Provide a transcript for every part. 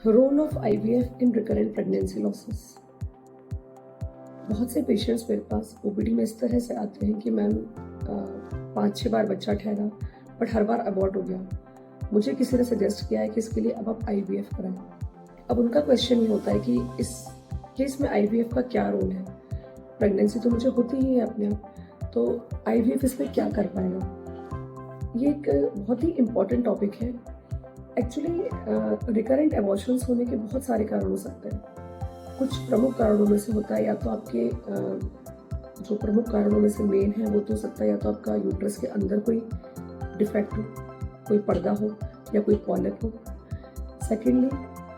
Role of IVF in recurrent pregnancy losses. बहुत से patients मेरे पास ओपीडी में इस तरह से आते हैं कि मैम 5-6 बार बच्चा ठहरा बट हर बार अबॉर्ट हो गया। मुझे किसी ने सजेस्ट किया है कि इसके लिए अब आप आईवीएफ कराएं। अब उनका क्वेश्चन ये होता है कि इस केस में आईवीएफ का क्या रोल है। प्रेगनेंसी तो मुझे होती ही है अपने आप, तो आईवीएफ इसमें क्या कर पाएगा। ये एक बहुत ही इम्पॉर्टेंट टॉपिक है। एक्चुअली रिकरेंट एबॉर्शंस होने के बहुत सारे कारण हो सकते हैं। कुछ प्रमुख कारणों में से होता है या तो आपके जो प्रमुख कारणों में से मेन है वो तो हो सकता है या तो आपका यूट्रस के अंदर कोई डिफेक्ट हो, कोई पर्दा हो या कोई पॉलिप हो। सेकेंडली,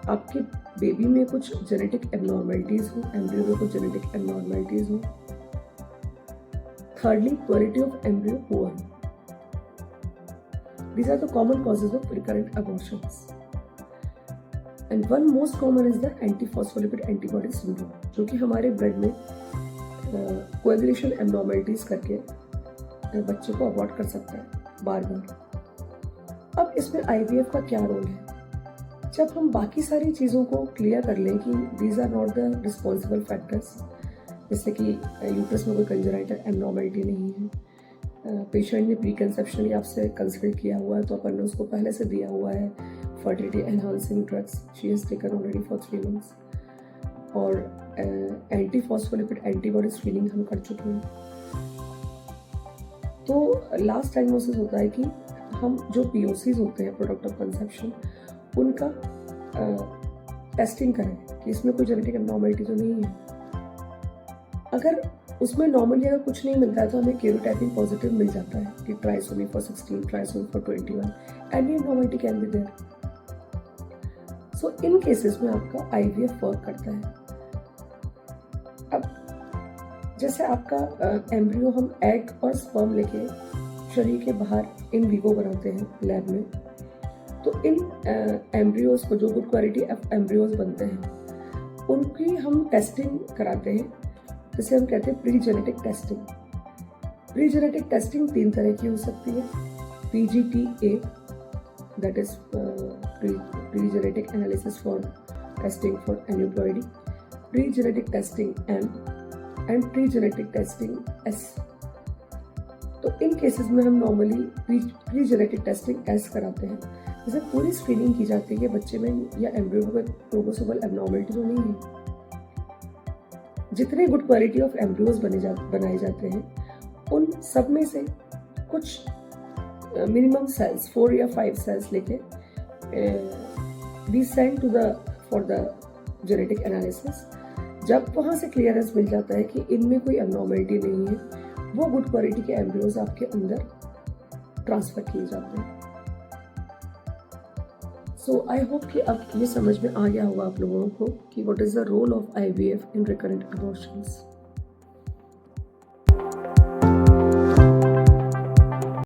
आपके बेबी में कुछ जेनेटिक एबनॉर्मलिटीज हो, एम्ब्रियो में कुछ जेनेटिक एबनॉर्मलिटीज हो। Thirdly, quality of embryo poor. These are the common causes of recurrent abortions. And one most common is the anti-phospholipid antibody syndrome, जो कि हमारे ब्लड में कोएगुलेशन एबनॉर्मलिटीज करके बच्चे को अबॉर्ट कर सकता है बार बार। अब इसमें आईवीएफ का क्या रोल है? जब हम बाकी सारी चीज़ों को क्लियर कर लें कि these are not the responsible factors, जैसे कि यूट्रस में कोई कंजेनाइटल एबनॉर्मलिटी नहीं है, पेशेंट ने प्री कंसेप्शन आपसे कंसल्ट किया हुआ है तो अपन ने उसको पहले से दिया हुआ है fertility enhancing drugs, she has taken already for 3 months, और एंटी फॉस्फोलिपिड एंटीबॉडी स्क्रीनिंग हम कर चुके हैं। तो लास्ट डायग्नोसिस होता है कि हम जो पीओसीज होते हैं, प्रोडक्ट ऑफ कंसेप्शन, उनका टेस्टिंग करें कि इसमें कोई जेनेटिक एबनॉर्मलिटी तो नहीं है। अगर उसमें नॉर्मली अगर कुछ नहीं मिलता है तो हमें कैरोटाइपिंग पॉजिटिव मिल जाता है कि trisomy for 16, trisomy for 21, and abnormality can be there. So in cases में आपका आईवीएफ वर्क करता है। अब जैसे आपका एम्ब्रियो हम एग और स्पर्म लेके शरीर के बाहर इन विवो बनाते हैं लैब में, तो इन एम्ब्रियोज को, जो गुड क्वालिटी एम्ब्रियोज बनते हैं, उनकी हम टेस्टिंग कराते हैं, जिसे हम कहते हैं pre genetic testing. Pre genetic testing 3 तरह की हो सकती है। PGT-A, that is pre genetic analysis for testing for aneuploidy, pre genetic testing M, and pre genetic testing S। तो इन केसेस में हम normally pre genetic testing S कराते हैं, जिसे पूरी स्क्रीनिंग की जाती है कि बच्चे में या एम्ब्रियो में क्रोमोसोमल एबनॉर्मलिटी तो नहीं है। जितने गुड क्वालिटी ऑफ एम्ब्रियोज बनाए जाते हैं, उन सब में से कुछ मिनिमम सेल्स 4 या 5 सेल्स लेके we send to for the genetic analysis. जब वहाँ से क्लियरेंस मिल जाता है कि इनमें कोई एबनॉर्मलिटी नहीं है, वो गुड क्वालिटी के एम्ब्रियोज आपके अंदर ट्रांसफर किए जाते हैं। सो आई होप कि अब ये समझ में आ गया होगा आप लोगों को कि what is the role of IVF in recurrent abortions.